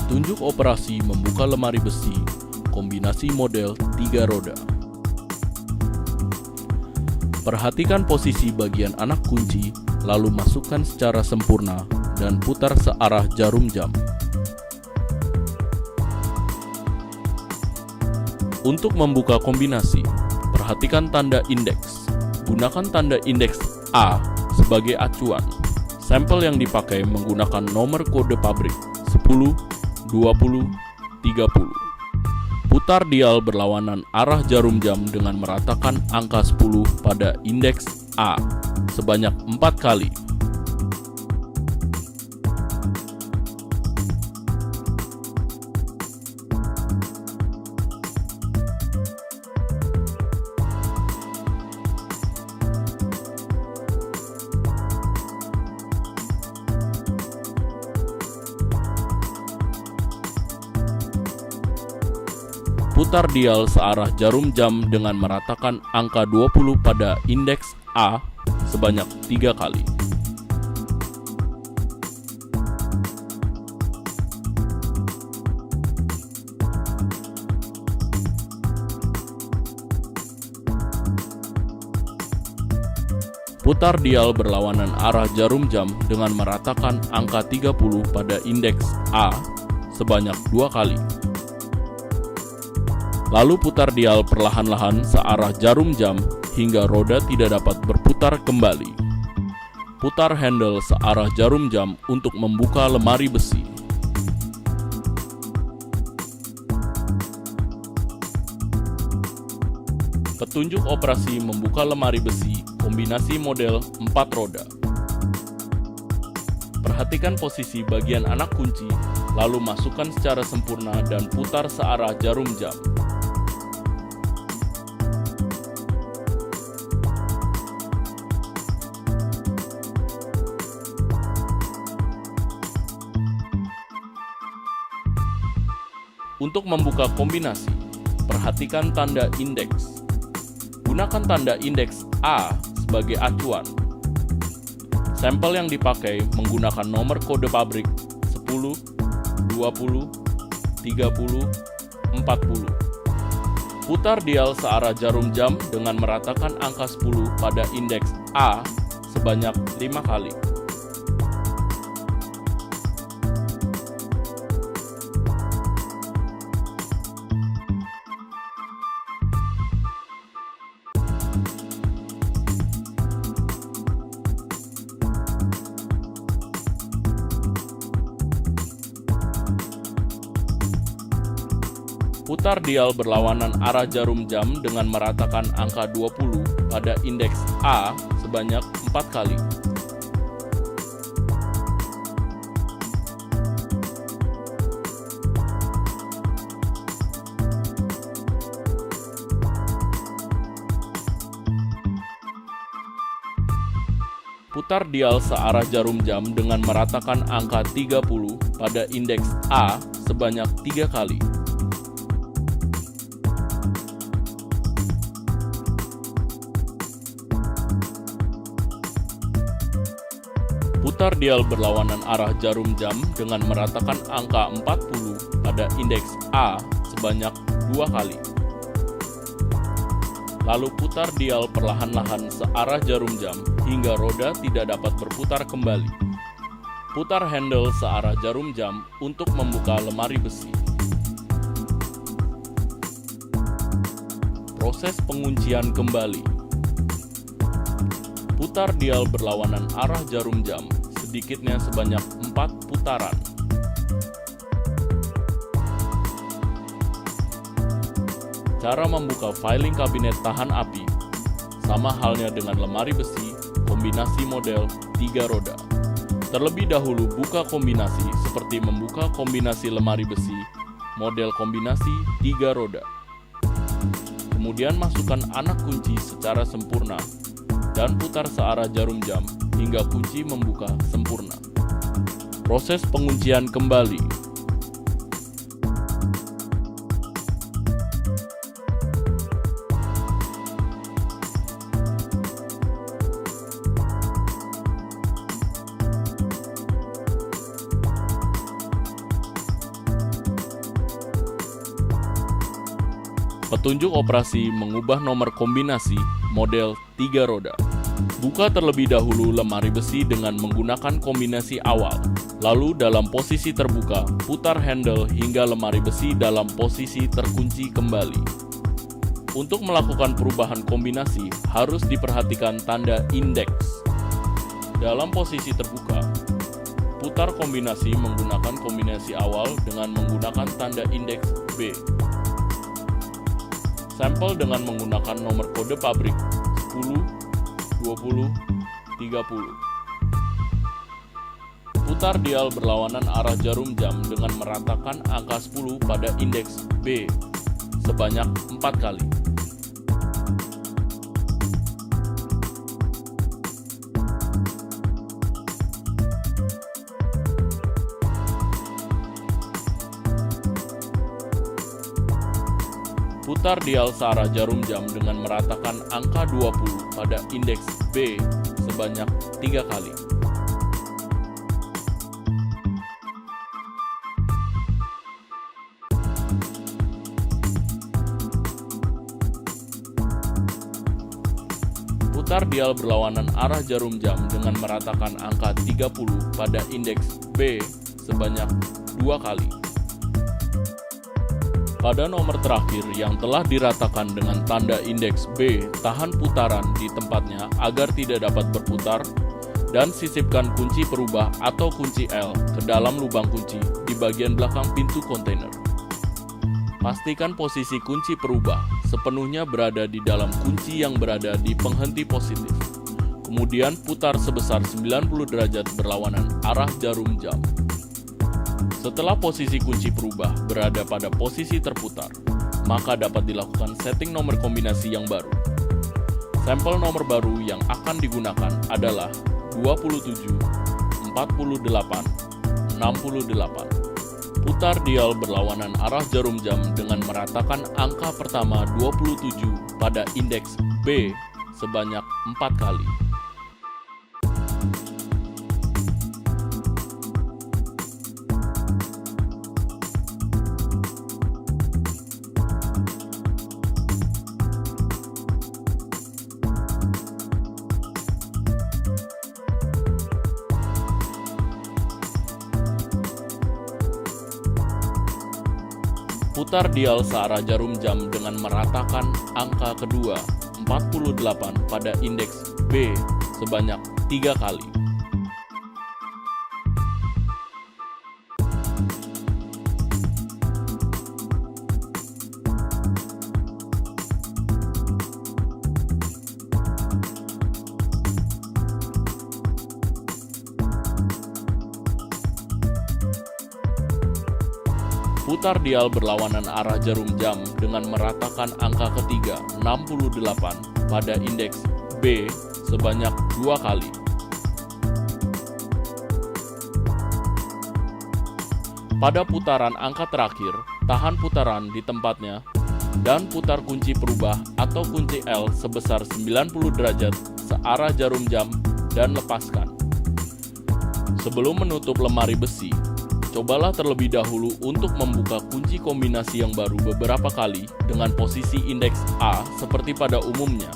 Petunjuk operasi membuka lemari besi, kombinasi model 3 roda. Perhatikan posisi bagian anak kunci, lalu masukkan secara sempurna dan putar searah jarum jam. Untuk membuka kombinasi, perhatikan tanda indeks. Gunakan tanda indeks A sebagai acuan. Sampel yang dipakai menggunakan nomor kode pabrik 10, 20, 30. Putar dial berlawanan arah jarum jam dengan meratakan angka 10 pada indeks A sebanyak 4 kali. Putar dial searah jarum jam dengan meratakan angka 20 pada indeks A sebanyak 3 kali. Putar dial berlawanan arah jarum jam dengan meratakan angka 30 pada indeks A sebanyak 2 kali. Lalu putar dial perlahan-lahan searah jarum jam hingga roda tidak dapat berputar kembali. Putar handle searah jarum jam untuk membuka lemari besi. Petunjuk operasi membuka lemari besi kombinasi model 4 roda. Perhatikan posisi bagian anak kunci, lalu masukkan secara sempurna dan putar searah jarum jam. Untuk membuka kombinasi, perhatikan tanda indeks. Gunakan tanda indeks A sebagai acuan. Sampel yang dipakai menggunakan nomor kode pabrik 10, 20, 30, 40. Putar dial searah jarum jam dengan meratakan angka 10 pada indeks A sebanyak 5 kali. Putar dial berlawanan arah jarum jam dengan meratakan angka 20 pada indeks A sebanyak 4 kali. Putar dial searah jarum jam dengan meratakan angka 30 pada indeks A sebanyak 3 kali. Putar dial berlawanan arah jarum jam dengan meratakan angka 40 pada indeks A sebanyak 2 kali. Lalu putar dial perlahan-lahan searah jarum jam hingga roda tidak dapat berputar kembali. Putar handle searah jarum jam untuk membuka lemari besi. Proses penguncian kembali. Putar dial berlawanan arah jarum jam sedikitnya sebanyak 4 putaran. Cara membuka filing kabinet tahan api sama halnya dengan lemari besi kombinasi model 3 roda. Terlebih dahulu buka kombinasi seperti membuka kombinasi lemari besi model kombinasi 3 roda. Kemudian masukkan anak kunci secara sempurna dan putar searah jarum jam hingga kunci membuka sempurna. Proses penguncian kembali. Petunjuk operasi mengubah nomor kombinasi model 3 roda. Buka terlebih dahulu lemari besi dengan menggunakan kombinasi awal. Lalu dalam posisi terbuka, putar handle hingga lemari besi dalam posisi terkunci kembali. Untuk melakukan perubahan kombinasi, harus diperhatikan tanda indeks. Dalam posisi terbuka, putar kombinasi menggunakan kombinasi awal dengan menggunakan tanda indeks B. Sampel dengan menggunakan nomor kode pabrik 10, 20, 30. Putar dial berlawanan arah jarum jam dengan meratakan angka 10 pada indeks B sebanyak 4 kali. Putar dial searah jarum jam dengan meratakan angka 20 pada indeks B sebanyak 3 kali. Putar dial berlawanan arah jarum jam dengan meratakan angka 30 pada indeks B sebanyak 2 kali. Pada nomor terakhir yang telah diratakan dengan tanda indeks B, tahan putaran di tempatnya agar tidak dapat berputar dan sisipkan kunci perubah atau kunci L ke dalam lubang kunci di bagian belakang pintu kontainer. Pastikan posisi kunci perubah sepenuhnya berada di dalam kunci yang berada di penghenti positif. Kemudian putar sebesar 90 derajat berlawanan arah jarum jam. Setelah posisi kunci perubah berada pada posisi terputar, maka dapat dilakukan setting nomor kombinasi yang baru. Sampel nomor baru yang akan digunakan adalah 27, 48, 68. Putar dial berlawanan arah jarum jam dengan meratakan angka pertama 27 pada indeks B sebanyak 4 kali. Putar dial searah jarum jam dengan meratakan angka kedua 48 pada indeks B sebanyak 3 kali. Putar dial berlawanan arah jarum jam dengan meratakan angka ketiga 68 pada indeks B sebanyak 2 kali. Pada putaran angka terakhir, tahan putaran di tempatnya dan putar kunci perubah atau kunci L sebesar 90 derajat searah jarum jam dan lepaskan. Sebelum menutup lemari besi, cobalah terlebih dahulu untuk membuka kunci kombinasi yang baru beberapa kali dengan posisi indeks A seperti pada umumnya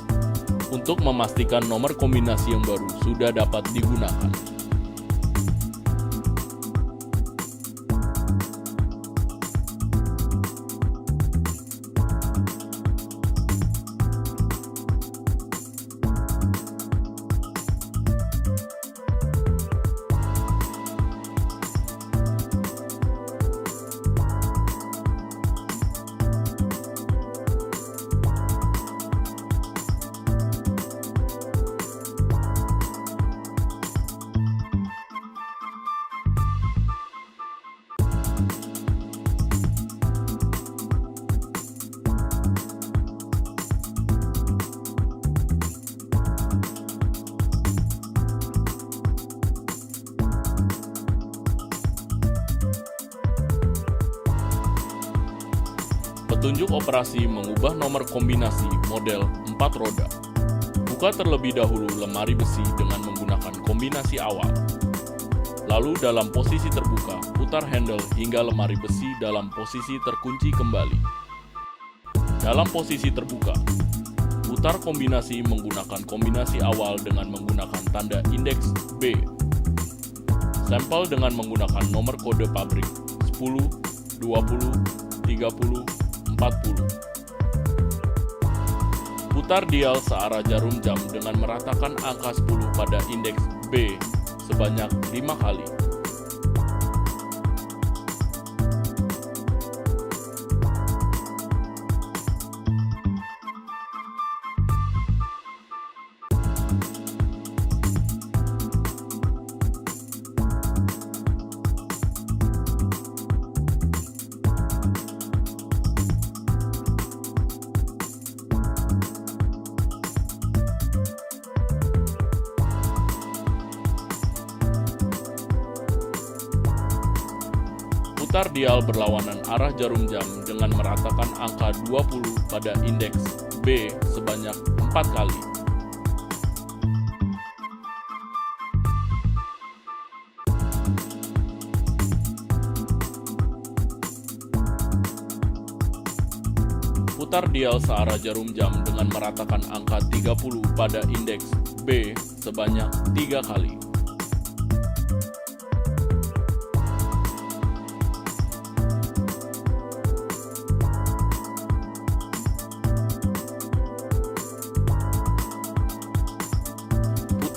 untuk memastikan nomor kombinasi yang baru sudah dapat digunakan. Petunjuk operasi mengubah nomor kombinasi model 4 roda. Buka terlebih dahulu lemari besi dengan menggunakan kombinasi awal. Lalu dalam posisi terbuka, putar handle hingga lemari besi dalam posisi terkunci kembali. Dalam posisi terbuka, putar kombinasi menggunakan kombinasi awal dengan menggunakan tanda indeks B. Sampel dengan menggunakan nomor kode pabrik 10, 20, 30, 40. Putar dial searah jarum jam dengan meratakan angka 10 pada indeks B sebanyak 5 kali. Putar dial berlawanan arah jarum jam dengan meratakan angka 20 pada indeks B sebanyak 4 kali. Putar dial searah jarum jam dengan meratakan angka 30 pada indeks B sebanyak 3 kali.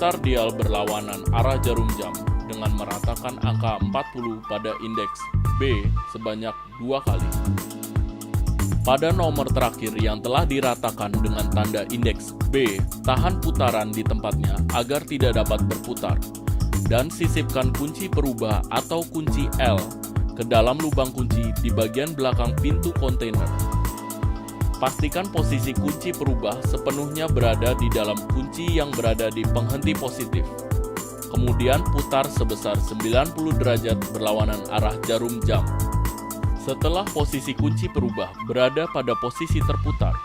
Putar dial berlawanan arah jarum jam dengan meratakan angka 40 pada indeks B sebanyak 2 kali. Pada nomor terakhir yang telah diratakan dengan tanda indeks B, tahan putaran di tempatnya agar tidak dapat berputar, dan sisipkan kunci perubah atau kunci L ke dalam lubang kunci di bagian belakang pintu kontainer. Pastikan posisi kunci perubah sepenuhnya berada di dalam kunci yang berada di penghenti positif. Kemudian putar sebesar 90 derajat berlawanan arah jarum jam. Setelah posisi kunci perubah berada pada posisi terputar,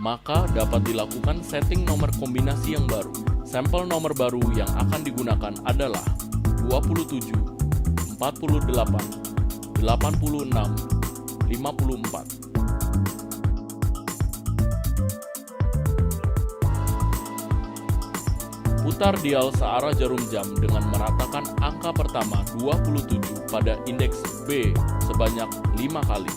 maka dapat dilakukan setting nomor kombinasi yang baru. Sampel nomor baru yang akan digunakan adalah 27, 48, 86, 54. Putar dial searah jarum jam dengan meratakan angka pertama 27 pada indeks B sebanyak 5 kali.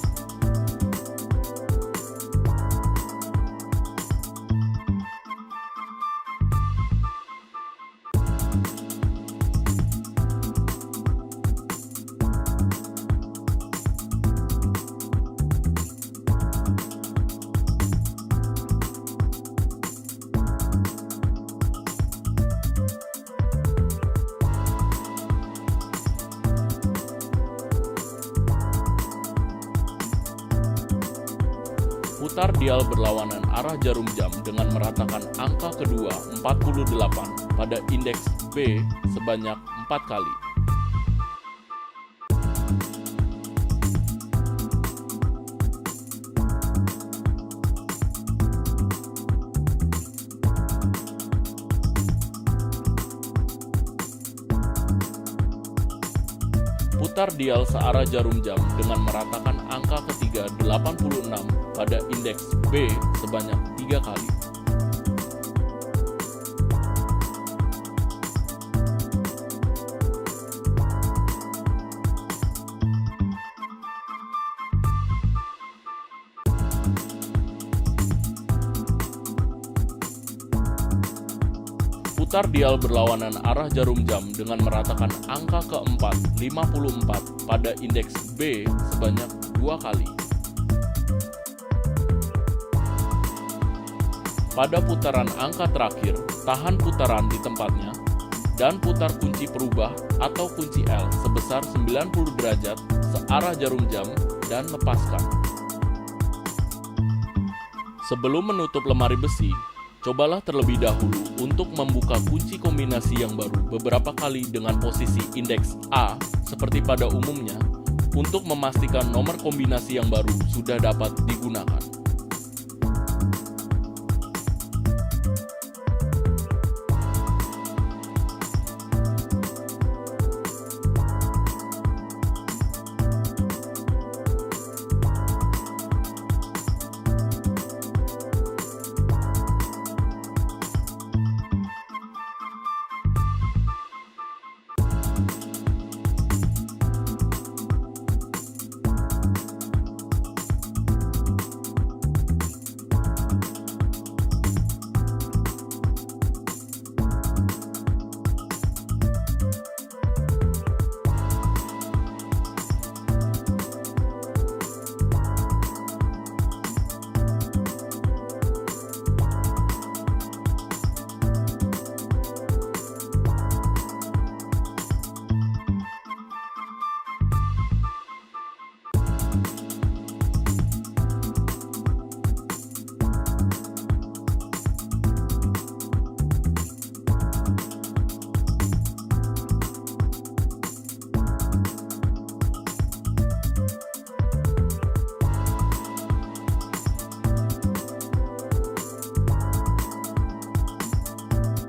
Putar dial berlawanan arah jarum jam dengan meratakan angka kedua 48 pada indeks B sebanyak 4 kali. Putar dial searah jarum jam dengan meratakan angka ketiga 86 pada indeks B sebanyak 3 kali. Putar dial berlawanan arah jarum jam dengan meratakan angka keempat 54 pada indeks B sebanyak 2 kali. Pada putaran angka terakhir, tahan putaran di tempatnya dan putar kunci perubah atau kunci L sebesar 90 derajat searah jarum jam dan lepaskan. Sebelum menutup lemari besi, cobalah terlebih dahulu untuk membuka kunci kombinasi yang baru beberapa kali dengan posisi indeks A seperti pada umumnya untuk memastikan nomor kombinasi yang baru sudah dapat digunakan.